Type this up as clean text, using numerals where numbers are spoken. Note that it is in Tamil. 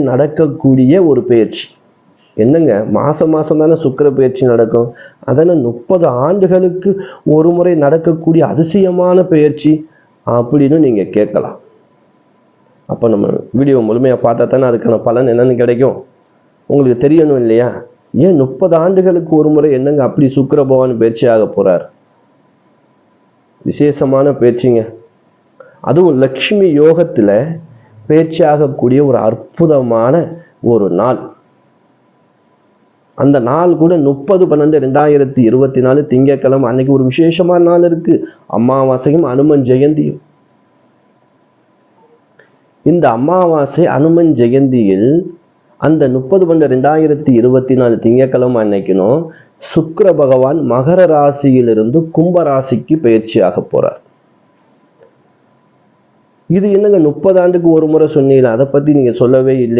நடக்கக்கூடிய ஒரு பயிற்சி. என்னங்க, மாசம் தானே சுக்கிர பயிற்சி நடக்கும். அதனால 30 ஆண்டுகளுக்கு ஒரு முறை நடக்கக்கூடிய அதிசயமான பயிற்சி அப்படின்னு நீங்க கேட்கலாம். அப்ப நம்ம வீடியோ முழுமையா பார்த்தா தானே அதுக்கான பலன் என்னன்னு கிடைக்கும், உங்களுக்கு தெரியணும் இல்லையா? ஏன் 30 ஆண்டுகளுக்கு ஒரு முறை என்னங்க அப்படி சுக்கிர பகவான் பயிற்சி ஆக போறார்? விசேஷமான பயிற்சிங்க. அதுவும் லக்ஷ்மி யோகத்துல பயிற்சி ஆகக்கூடிய ஒரு அற்புதமான ஒரு நாள். அந்த நாள் கூட 30/12/2024 திங்கட்கிழமை அன்னைக்கு ஒரு விசேஷமான நாள் இருக்கு. அமாவாசையும் அனுமன் ஜெயந்தியும். இந்த அமாவாசை அனுமன் ஜெயந்தியில் அந்த 30/12/2024 திங்கட்கிழமை அன்னைக்கணும் சுக்கிர பகவான் மகர ராசியிலிருந்து கும்ப ராசிக்கு பயிற்சி ஆக போறார். இது என்னங்க 30 ஆண்டுக்கு ஒரு முறை சொன்னீங்க, அதை பத்தி நீங்க சொல்லவே இல்லை.